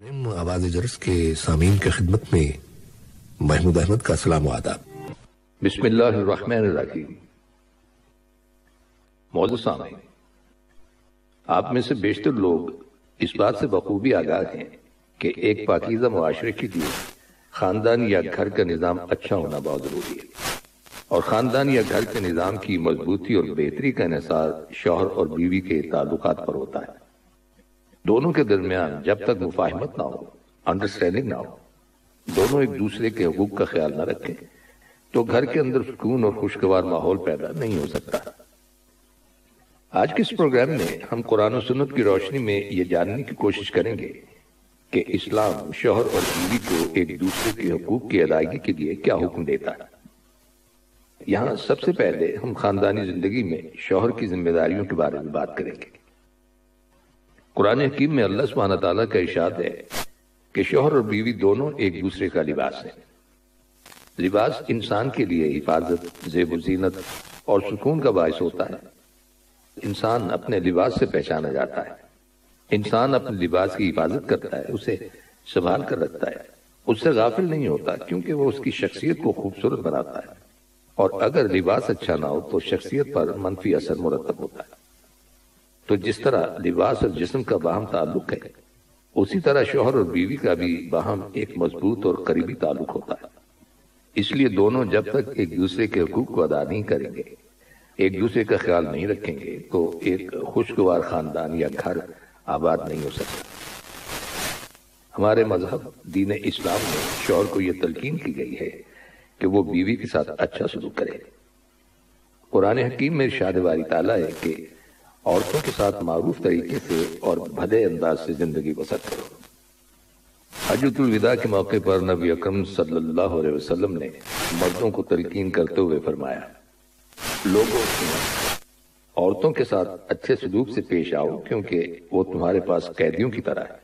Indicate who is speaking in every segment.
Speaker 1: آواز جرس کے سامعین کی خدمت میں محمود احمد کا سلام و آداب۔
Speaker 2: بسم اللہ الرحمن الرحیم۔ معزز سامعین، آپ میں سے بیشتر لوگ اس بات سے بخوبی آگاہ ہیں کہ ایک پاکیزہ معاشرے کے لیے خاندان یا گھر کا نظام اچھا ہونا بہت ضروری ہے، اور خاندان یا گھر کے نظام کی مضبوطی اور بہتری کا انحصار شوہر اور بیوی کے تعلقات پر ہوتا ہے۔ دونوں کے درمیان جب تک مفاہمت نہ ہو، انڈرسٹینڈنگ نہ ہو، دونوں ایک دوسرے کے حقوق کا خیال نہ رکھیں تو گھر کے اندر سکون اور خوشگوار ماحول پیدا نہیں ہو سکتا۔ آج کے اس پروگرام میں ہم قرآن و سنت کی روشنی میں یہ جاننے کی کوشش کریں گے کہ اسلام شوہر اور بیوی کو ایک دوسرے کے حقوق کی ادائیگی کے لیے کیا حکم دیتا ہے۔ یہاں سب سے پہلے ہم خاندانی زندگی میں شوہر کی ذمہ داریوں کے بارے میں بات کریں گے۔ قرآن حکیم میں اللہ سبحانہ تعالیٰ کا ارشاد ہے کہ شوہر اور بیوی دونوں ایک دوسرے کا لباس ہیں۔ لباس انسان کے لیے حفاظت، زیب و زینت اور سکون کا باعث ہوتا ہے۔ انسان اپنے لباس سے پہچانا جاتا ہے۔ انسان اپنے لباس کی حفاظت کرتا ہے، اسے سنبھال کر رکھتا ہے، اس سے غافل نہیں ہوتا کیونکہ وہ اس کی شخصیت کو خوبصورت بناتا ہے، اور اگر لباس اچھا نہ ہو تو شخصیت پر منفی اثر مرتب ہوتا ہے۔ تو جس طرح لباس اور جسم کا باہم تعلق ہے، اسی طرح شوہر اور بیوی کا بھی باہم ایک مضبوط اور قریبی تعلق ہوتا ہے۔ اس لیے دونوں جب تک ایک دوسرے کے حقوق کو ادا نہیں کریں گے، ایک دوسرے کا خیال نہیں رکھیں گے، تو ایک خوشگوار خاندان یا گھر آباد نہیں ہو سکتا۔ ہمارے مذہب دین اسلام میں شوہر کو یہ تلقین کی گئی ہے کہ وہ بیوی کے ساتھ اچھا سلوک کرے۔ قرآن حکیم میں ارشاد باری تعالیٰ ہے کہ عورتوں کے ساتھ معروف طریقے سے اور بھلے انداز سے زندگی بسر کرو۔ حجۃ الوداع کے موقع پر نبی اکرم صلی اللہ علیہ وسلم نے مردوں کو تلقین کرتے ہوئے فرمایا، لوگوں عورتوں کے ساتھ اچھے سلوک سے پیش آؤ کیونکہ وہ تمہارے پاس قیدیوں کی طرح ہے۔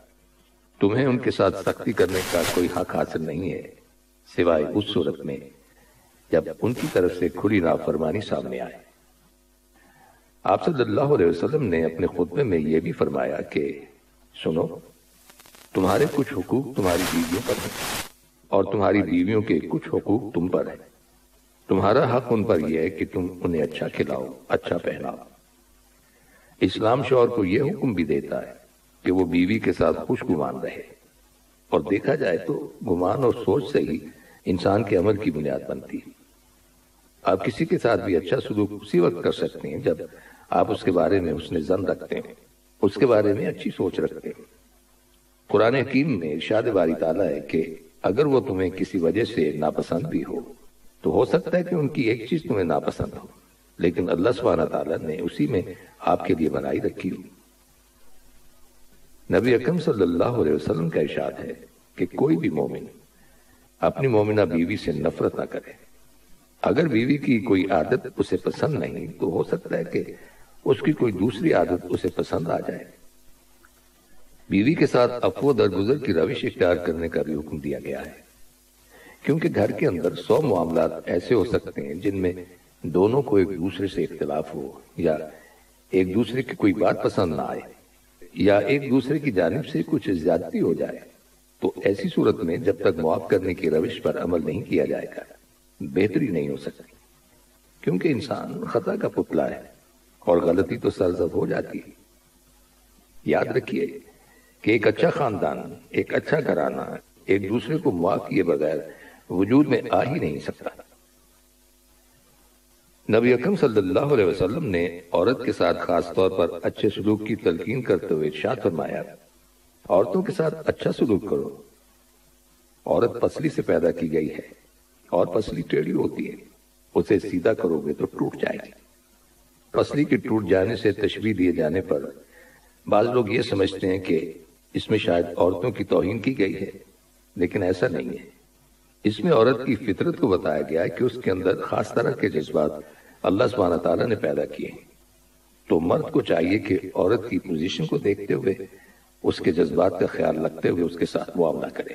Speaker 2: تمہیں ان کے ساتھ سختی کرنے کا کوئی حق حاصل نہیں ہے سوائے اس صورت میں جب ان کی طرف سے کھلی نافرمانی سامنے آئے۔ آپ صلی اللہ علیہ وسلم نے اپنے خطبے میں یہ بھی فرمایا کہ سنو، تمہارے کچھ حقوق تمہاری بیویوں پر ہیں اور تمہاری بیویوں کے کچھ حقوق تم پر ہیں۔ تمہارا حق ان پر یہ ہے کہ تم انہیں اچھا کھلاؤ، اچھا پہناؤ۔ اسلام شوہر کو یہ حکم بھی دیتا ہے کہ وہ بیوی کے ساتھ خوش گمان رہے، اور دیکھا جائے تو گمان اور سوچ سے ہی انسان کے عمل کی بنیاد بنتی ہے۔ آپ کسی کے ساتھ بھی اچھا سلوک اسی وقت کر سکتے ہیں جب آپ اس کے بارے میں حسن ظن رکھتے ہیں، اس کے بارے میں اچھی سوچ رکھتے ہیں۔ قرآن حکیم میں ارشاد باری تعالیٰ ہے کہ اگر وہ تمہیں کسی وجہ سے ناپسند بھی ہو سکتا ہے کہ ان کی ایک چیز تمہیں ناپسند ہو، لیکن اللہ سبحانہ تعالیٰ نے اسی میں آپ کے لیے بنائی رکھی ہو۔ نبی اکرم صلی اللہ علیہ وسلم کا ارشاد ہے کہ کوئی بھی مومن اپنی مومنہ بیوی سے نفرت نہ کرے۔ اگر بیوی کی کوئی عادت اسے پسند نہیں تو ہو سکتا ہے کہ اس کی کوئی دوسری عادت اسے پسند آ جائے۔ بیوی کے ساتھ عفو درگزر کی روش اختیار کرنے کا بھی حکم دیا گیا ہے، کیونکہ گھر کے اندر 100 معاملات ایسے ہو سکتے ہیں جن میں دونوں کو ایک دوسرے سے اختلاف ہو، یا ایک دوسرے کی کوئی بات پسند نہ آئے، یا ایک دوسرے کی جانب سے کچھ زیادتی ہو جائے۔ تو ایسی صورت میں جب تک معاف کرنے کی روش پر عمل نہیں کیا جائے گا، بہتری نہیں ہو سکتی، کیونکہ انسان خطا کا پتلا ہے اور غلطی تو سرزد ہو جاتی ہے۔ یاد رکھیے کہ ایک اچھا خاندان، ایک اچھا گھرانہ ایک دوسرے کو معاف کیے بغیر وجود میں آ ہی نہیں سکتا۔ نبی اکرم صلی اللہ علیہ وسلم نے عورت کے ساتھ خاص طور پر اچھے سلوک کی تلقین کرتے ہوئے ارشاد فرمایا، عورتوں کے ساتھ اچھا سلوک کرو۔ عورت پسلی سے پیدا کی گئی ہے اور پسلی ٹیڑھی ہوتی ہے، اسے سیدھا کرو گے تو ٹوٹ جائے گی۔ پسلی کے ٹوٹ جانے سے تشبیہ دیے جانے پر بعض لوگ یہ سمجھتے ہیں کہ اس میں شاید عورتوں کی توہین کی گئی ہے، لیکن ایسا نہیں ہے۔ اس میں عورت کی فطرت کو بتایا گیا ہے کہ اس کے اندر خاص طرح کے جذبات اللہ سبحانہ تعالیٰ نے پیدا کیے ہیں، تو مرد کو چاہیے کہ عورت کی پوزیشن کو دیکھتے ہوئے اس کے جذبات کا خیال رکھتے ہوئے اس کے ساتھ معاملہ کرے۔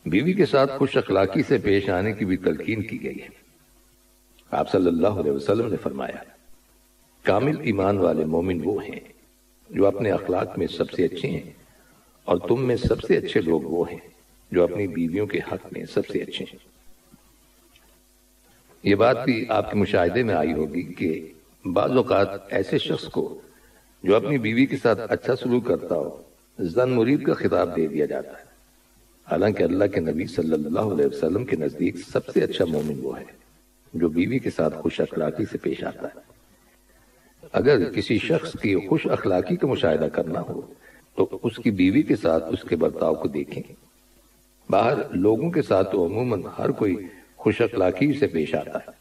Speaker 2: بیوی کے ساتھ خوش اخلاقی سے پیش آنے کی بھی تلقین کی گئی ہے۔ آپ صلی اللہ علیہ وسلم نے فرمایا، کامل ایمان والے مومن وہ ہیں جو اپنے اخلاق میں سب سے اچھے ہیں اور تم میں سب سے اچھے لوگ وہ ہیں جو اپنی بیویوں کے حق میں سب سے اچھے ہیں۔ یہ بات بھی آپ کے مشاہدے میں آئی ہوگی کہ بعض اوقات ایسے شخص کو جو اپنی بیوی کے ساتھ اچھا سلوک کرتا ہو زن مرید کا خطاب دے دیا جاتا ہے، حالانکہ اللہ کے نبی صلی اللہ علیہ وسلم کے نزدیک سب سے اچھا مومن وہ ہے جو بیوی کے ساتھ خوش اخلاقی سے پیش آتا ہے۔ اگر کسی شخص کی خوش اخلاقی کا مشاہدہ کرنا ہو تو اس کی بیوی کے ساتھ اس کے برتاؤ کو دیکھیں۔ باہر لوگوں کے ساتھ تو عموماً ہر کوئی خوش اخلاقی سے پیش آتا ہے۔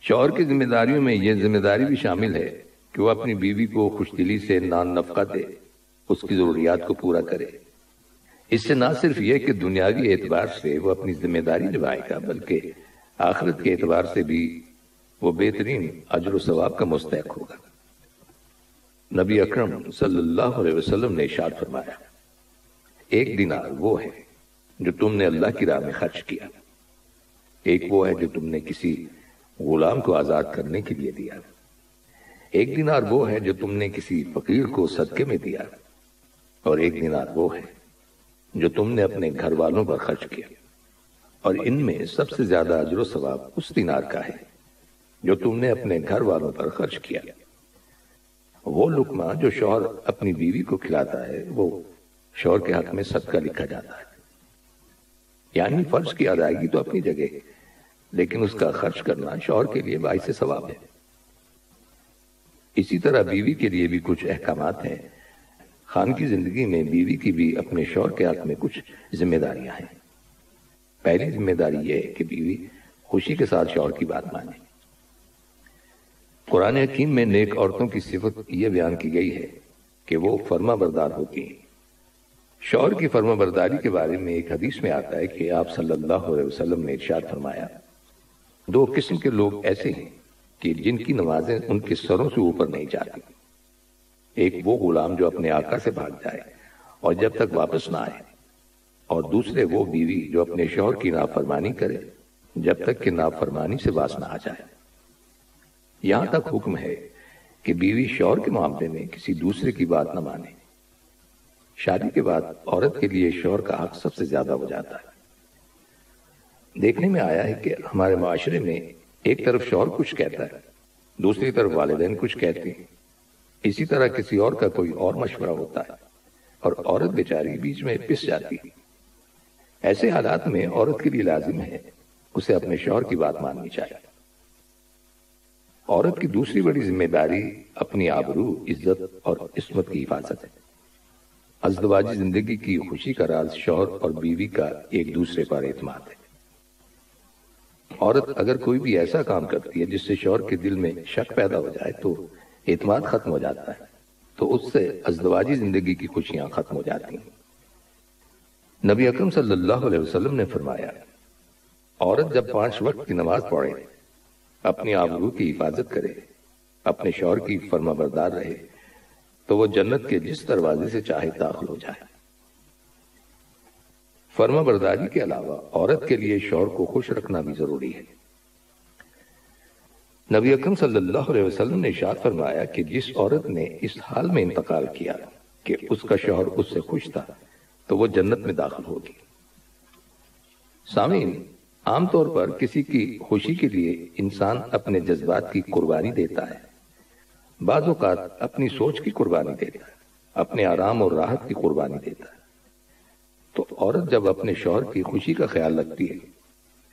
Speaker 2: شوہر کی ذمہ داریوں میں یہ ذمہ داری بھی شامل ہے کہ وہ اپنی بیوی کو خوش دلی سے نان نفقہ دے، اس کی ضروریات کو پورا کرے۔ اس سے نہ صرف یہ کہ دنیاوی اعتبار سے وہ اپنی ذمہ داری نبھائے گا، بلکہ آخرت کے اعتبار سے بھی وہ بہترین اجر و ثواب کا مستحق ہوگا۔ نبی اکرم صلی اللہ علیہ وسلم نے ارشاد فرمایا، ایک دینار وہ ہے جو تم نے اللہ کی راہ میں خرچ کیا، ایک وہ ہے جو تم نے کسی غلام کو آزاد کرنے کے لیے دیا، ایک دینار وہ ہے جو تم نے کسی فقیر کو صدقے میں دیا، اور ایک دینار وہ ہے جو تم نے اپنے گھر والوں پر خرچ کیا، اور ان میں سب سے زیادہ اجر و ثواب اس دینار کا ہے جو تم نے اپنے گھر والوں پر خرچ کیا۔ وہ لقمہ جو شوہر اپنی بیوی کو کھلاتا ہے وہ شوہر کے حق میں صدقہ لکھا جاتا ہے، یعنی فرض کی ادائیگی تو اپنی جگہ ہے، لیکن اس کا خرچ کرنا شوہر کے لیے باعث ثواب ہے۔ اسی طرح بیوی کے لیے بھی کچھ احکامات ہیں۔ خان کی زندگی میں بیوی کی بھی اپنے شوہر کے حق میں کچھ ذمہ داریاں ہیں۔ پہلی ذمہ داری یہ ہے کہ بیوی خوشی کے ساتھ شوہر کی بات مانے۔ قرآن حکیم میں نیک عورتوں کی صفت یہ بیان کی گئی ہے کہ وہ فرما بردار ہوتی ہیں۔ شوہر کی فرما برداری کے بارے میں ایک حدیث میں آتا ہے کہ آپ صلی اللہ علیہ وسلم نے ارشاد فرمایا، دو قسم کے لوگ ایسے ہیں کہ جن کی نمازیں ان کے سروں سے اوپر نہیں جاتی۔ ایک وہ غلام جو اپنے آقا سے بھاگ جائے اور جب تک واپس نہ آئے، اور دوسرے وہ بیوی جو اپنے شوہر کی نافرمانی کرے جب تک کہ نافرمانی سے باز نہ آ جائے۔ یہاں تک حکم ہے کہ بیوی شوہر کے معاملے میں کسی دوسرے کی بات نہ مانے۔ شادی کے بعد عورت کے لیے شوہر کا حق سب سے زیادہ ہو جاتا ہے۔ دیکھنے میں آیا ہے کہ ہمارے معاشرے میں ایک طرف شوہر کچھ کہتا ہے، دوسری طرف والدین کچھ کہتے ہیں، اسی طرح کسی اور کا کوئی اور مشورہ ہوتا ہے اور عورت بیچاری بیچ میں پس جاتی ہے۔ ایسے حالات میں عورت کے لیے لازم ہے اسے اپنے شوہر کی بات ماننی چاہیے۔ عورت کی دوسری بڑی ذمہ داری اپنی آبرو، عزت اور عصمت کی حفاظت ہے۔ ازدواجی زندگی کی خوشی کا راز شوہر اور بیوی کا ایک دوسرے پر اعتماد ہے۔ عورت اگر کوئی بھی ایسا کام کرتی ہے جس سے شوہر کے دل میں شک پیدا ہو جائے تو اعتماد ختم ہو جاتا ہے، تو اس سے ازدواجی زندگی کی خوشیاں ختم ہو جاتی ہیں۔ نبی اکرم صلی اللہ علیہ وسلم نے فرمایا، عورت جب 5 وقت کی نماز پڑھے، اپنی آبرو کی حفاظت کرے، اپنے شوہر کی فرما بردار رہے، تو وہ جنت کے جس دروازے سے چاہے داخل ہو جائے۔ فرما برداری کے علاوہ عورت کے لیے شوہر کو خوش رکھنا بھی ضروری ہے۔ نبی اکرم صلی اللہ علیہ وسلم نے ارشاد فرمایا کہ جس عورت نے اس حال میں انتقال کیا کہ اس کا شوہر اس سے خوش تھا تو وہ جنت میں داخل ہوگی۔ سامعین، عام طور پر کسی کی خوشی کے لیے انسان اپنے جذبات کی قربانی دیتا ہے، بعض اوقات اپنی سوچ کی قربانی دیتا ہے، اپنے آرام اور راحت کی قربانی دیتا ہے۔ تو عورت جب اپنے شوہر کی خوشی کا خیال رکھتی ہے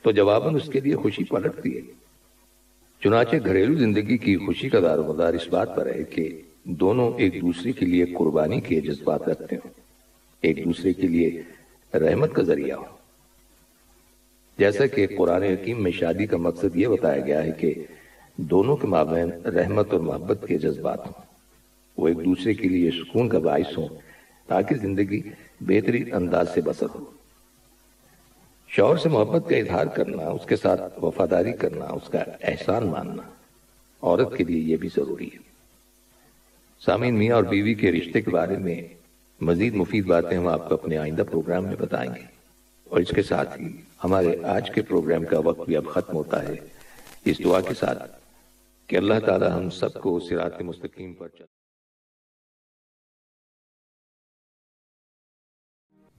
Speaker 2: تو جواباً اس کے لیے خوشی پلٹتی ہے۔ چنانچہ گھریلو زندگی کی خوشی کا دار و مدار اس بات پر ہے کہ دونوں ایک دوسرے کے لیے قربانی کے جذبات رکھتے ہوں، ایک دوسرے کے لیے رحمت کا ذریعہ ہو۔ جیسا کہ قرآن حکیم میں شادی کا مقصد یہ بتایا گیا ہے کہ دونوں کے مابین رحمت اور محبت کے جذبات ہوں، وہ ایک دوسرے کے لیے سکون کا باعث ہوں تاکہ زندگی بہترین انداز سے بسر ہو۔ شوہر سے محبت کا اظہار کرنا، اس کے ساتھ وفاداری کرنا، اس کا احسان ماننا عورت کے لیے یہ بھی ضروری ہے۔ سامعین، میاں اور بیوی کے رشتے کے بارے میں مزید مفید باتیں ہم آپ کو اپنے آئندہ پروگرام میں بتائیں گے، اور اس کے ساتھ ہی ہمارے آج کے پروگرام کا وقت بھی اب ختم ہوتا ہے، اس دعا کے ساتھ کہ اللہ تعالی ہم سب کو صراط مستقیم پر چل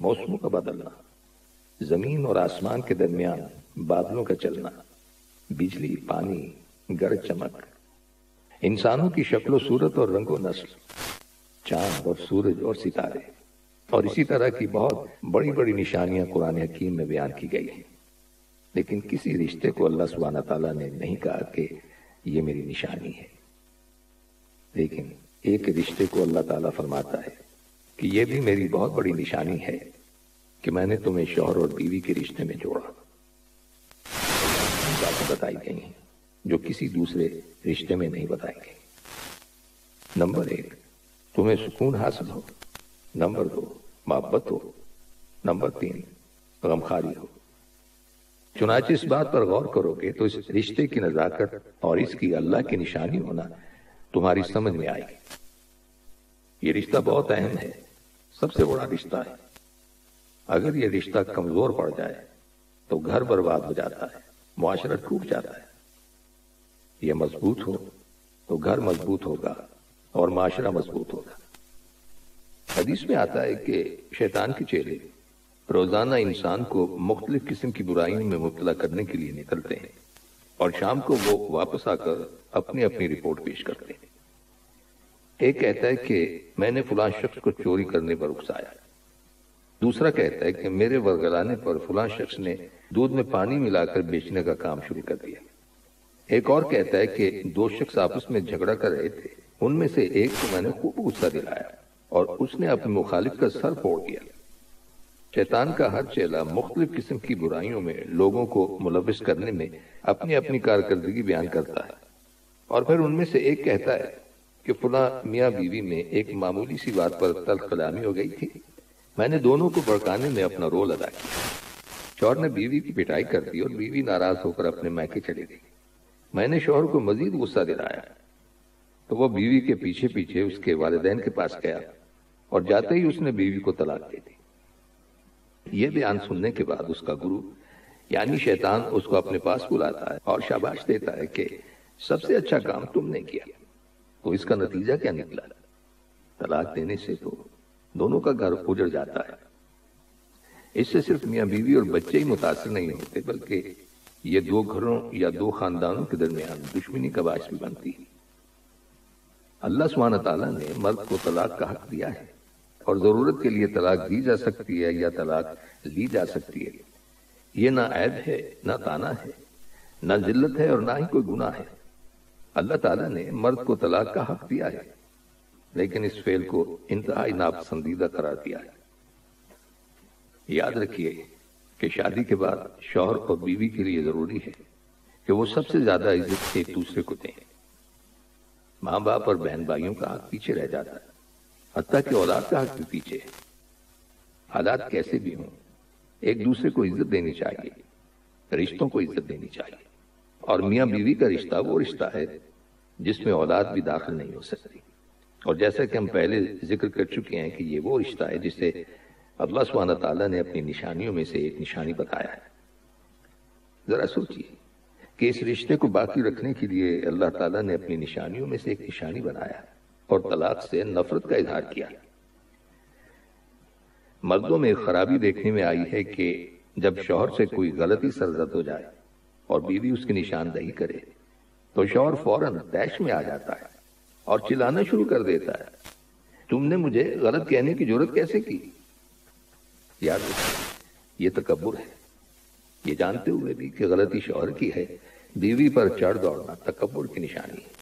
Speaker 2: موسموں کا بدلنا، زمین اور آسمان کے درمیان بادلوں کا چلنا، بجلی، پانی، گرج چمک، انسانوں کی شکل و صورت اور رنگ و نسل، چاند اور سورج اور ستارے، اور اسی طرح کی بہت بڑی بڑی نشانیاں قرآن حکیم میں بیان کی گئی ہیں۔ لیکن کسی رشتے کو اللہ سبحانہ تعالیٰ نے نہیں کہا کہ یہ میری نشانی ہے، لیکن ایک رشتے کو اللہ تعالیٰ فرماتا ہے کہ یہ بھی میری بہت بڑی نشانی ہے کہ میں نے تمہیں شوہر اور بیوی کے رشتے میں جوڑا۔ باتیں بتائی گئی ہیں جو کسی دوسرے رشتے میں نہیں بتائی گئی۔ نمبر 1، تمہیں سکون حاصل ہو۔ نمبر 2، محبت ہو۔ نمبر 3، غمخواری ہو۔ چنانچہ اس بات پر غور کرو گے تو اس رشتے کی نزاکت اور اس کی اللہ کی نشانی ہونا تمہاری سمجھ میں آئے گی۔ یہ رشتہ بہت اہم ہے، سب سے بڑا رشتہ ہے۔ اگر یہ رشتہ کمزور پڑ جائے تو گھر برباد ہو جاتا ہے، معاشرہ ٹوٹ جاتا ہے۔ یہ مضبوط ہو تو گھر مضبوط ہوگا اور معاشرہ مضبوط ہوگا۔ حدیث میں آتا ہے کہ شیطان کے چیلے روزانہ انسان کو مختلف قسم کی برائیوں میں مبتلا کرنے کے لیے نکلتے ہیں، اور شام کو وہ واپس آ کر اپنی اپنی رپورٹ پیش کرتے ہیں۔ ایک کہتا ہے کہ میں نے فلاں شخص کو چوری کرنے پر اکسایا، دوسرا کہتا ہے کہ میرے ورگلانے پر فلاں شخص نے دودھ میں پانی ملا کر بیچنے کا کام شروع کر دیا۔ ایک اور کہتا ہے کہ 2 شخص آپس میں جھگڑا کر رہے تھے، ان میں سے ایک کو میں نے خوب غصہ دلایا اور اس نے اپنے مخالف کا سر پھوڑ دیا۔ شیطان کا ہر چیلا مختلف قسم کی برائیوں میں لوگوں کو ملوث کرنے میں اپنی اپنی کارکردگی بیان کرتا ہے، اور پھر ان میں سے ایک کہتا ہے کہ فلاں میاں بیوی میں ایک معمولی سی بات پر تلخ کلامی ہو گئی تھی، میں نے دونوں کو بھڑکانے میں اپنا رول ادا کیا۔ شوہر نے بیوی کی پٹائی کر دی اور بیوی ناراض ہو کر اپنے میکے چلی گئی۔ میں نے شوہر کو مزید غصہ دلایا تو وہ بیوی کے پیچھے پیچھے اس کے والدین کے پاس گیا اور جاتے ہی اس نے بیوی کو طلاق دے دی۔ یہ بیان سننے کے بعد اس کا گرو یعنی شیطان اس کو اپنے پاس بلاتا ہے اور شاباش دیتا ہے کہ سب سے اچھا کام تم نے کیا۔ تو اس کا نتیجہ کیا نکلا؟ طلاق دینے سے تو دونوں کا گھر اجڑ جاتا ہے۔ اس سے صرف میاں بیوی اور بچے ہی متاثر نہیں ہوتے، بلکہ یہ 2 گھروں یا 2 خاندانوں کے درمیان دشمنی کا باعث بھی بنتی ہے۔ اللہ سبحانہ تعالیٰ نے مرد کو طلاق کا حق دیا ہے، اور ضرورت کے لیے طلاق دی جا سکتی ہے یا طلاق لی جا سکتی ہے۔ یہ نہ عیب ہے، نہ تانا ہے، نہ ذلت ہے اور نہ ہی کوئی گناہ ہے۔ اللہ تعالیٰ نے مرد کو طلاق کا حق دیا ہے، لیکن اس فعل کو انتہائی ناپسندیدہ قرار دیا ہے۔ یاد رکھیے کہ شادی کے بعد شوہر اور بیوی کے لیے ضروری ہے کہ وہ سب سے زیادہ عزت ایک دوسرے کو دیں۔ ماں باپ اور بہن بھائیوں کا حق پیچھے رہ جاتا ہے، حتیٰ کہ اولاد کا حق بھی پیچھے ہے۔ حالات کیسے بھی ہوں، ایک دوسرے کو عزت دینی چاہیے، رشتوں کو عزت دینی چاہیے، اور میاں بیوی کا رشتہ وہ رشتہ ہے جس میں اولاد بھی داخل نہیں ہو سکتی، اور جیسا کہ ہم پہلے ذکر کر چکے ہیں کہ یہ وہ رشتہ ہے جسے اللہ سبحانہ تعالیٰ نے اپنی نشانیوں میں سے ایک نشانی بتایا ہے۔ ذرا سوچیے کہ اس رشتے کو باقی رکھنے کے لیے اللہ تعالیٰ نے اپنی نشانیوں میں سے ایک نشانی بنایا اور طلاق سے نفرت کا اظہار کیا۔ مردوں میں خرابی دیکھنے میں آئی ہے کہ جب شوہر سے کوئی غلطی سرزد ہو جائے اور بیوی اس کی نشاندہی کرے تو شوہر فوراً طیش میں آ جاتا ہے اور چلانا شروع کر دیتا ہے، تم نے مجھے غلط کہنے کی جرت کیسے کی؟ یاد رکھیں، یہ تکبر ہے۔ یہ جانتے ہوئے بھی کہ غلطی شوہر کی ہے، بیوی پر چڑھ دوڑنا تکبر کی نشانی ہے،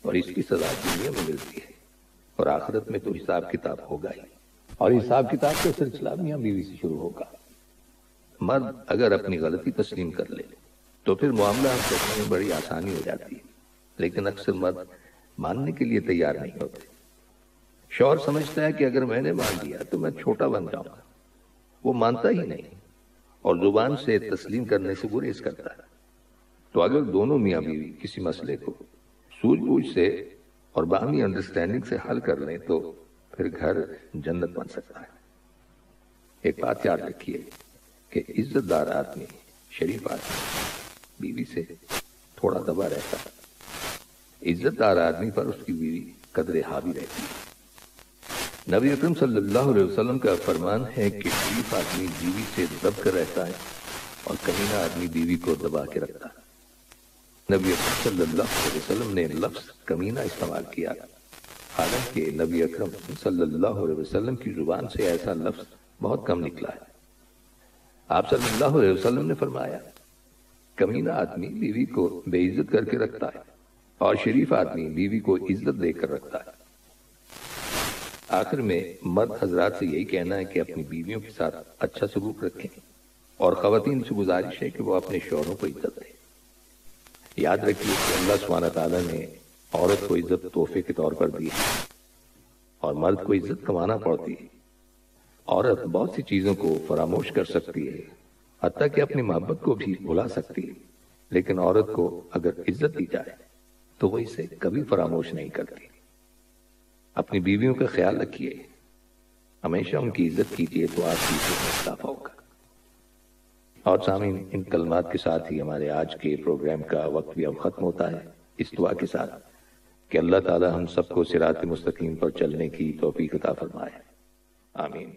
Speaker 2: اور اس کی سزا دنیا میں ملتی ہے، اور آخرت میں تو حساب کتاب ہوگا ہی، اور حساب کتاب کا سلسلہ میاں بیوی سے شروع ہوگا۔ مرد اگر اپنی غلطی تسلیم کر لے تو پھر معاملہ ہم کرنے میں بڑی آسانی ہو جاتی ہے، لیکن اکثر مرد ماننے کے لیے تیار نہیں ہوتے۔ شوہر سمجھتا ہے کہ اگر میں نے مان لیا تو میں چھوٹا بن جاؤں گا، وہ مانتا ہی نہیں اور زبان سے تسلیم کرنے سے گریز کرتا ہے۔ تو اگر دونوں میاں بیوی کسی مسئلے کو سوجھ بوجھ سے اور باہمی انڈرسٹینڈنگ سے حل کر لیں تو پھر گھر جنت بن سکتا ہے۔ ایک بات یاد رکھیے کہ عزت دار آدمی، شریف آدمی بیوی سے تھوڑا دبا رہتا ہے، عزت دار آدمی پر اس کی بیوی قدر حاوی رہتی ہے۔ نبی اکرم صلی اللہ علیہ وسلم کا فرمان ہے کہ شریف آدمی بیوی سے دب کر رہتا ہے اور کمینہ آدمی بیوی کو دبا کے رکھتا ہے۔ نبی اکرم صلی اللہ علیہ وسلم نے لفظ کمینہ استعمال کیا، حالانکہ نبی اکرم صلی اللہ علیہ وسلم کی زبان سے ایسا لفظ بہت کم نکلا ہے۔ آپ صلی اللہ علیہ وسلم نے فرمایا، کمینہ آدمی بیوی کو بے عزت کر کے رکھتا ہے اور شریف آدمی بیوی کو عزت دے کر رکھتا ہے۔ آخر میں مرد حضرات سے یہی کہنا ہے کہ اپنی بیویوں کے ساتھ اچھا سلوک رکھیں، اور خواتین سے گزارش ہے کہ وہ اپنے شوہروں کو عزت دیں۔ یاد رکھیے کہ اللہ سبحانہ تعالیٰ نے عورت کو عزت تحفے کے طور پر دی ہے، اور مرد کو عزت کمانا پڑتی ہے۔ عورت بہت سی چیزوں کو فراموش کر سکتی ہے، حتیٰ کہ اپنی محبت کو بھی بھلا سکتی ہے، لیکن عورت کو اگر عزت دی جائے تو وہ اسے کبھی فراموش نہیں کرتی۔ اپنی بیویوں کا خیال رکھیے، ہمیشہ ان کی عزت کیجیے تو آپ کی عزت میں اضافہ ہوگا۔ اور سامعین، ان کلمات کے ساتھ ہی ہمارے آج کے پروگرام کا وقت بھی اب ختم ہوتا ہے، اس دعا کے ساتھ کہ اللہ تعالی ہم سب کو صراط مستقیم پر چلنے کی توفیق عطا فرمائے، آمین۔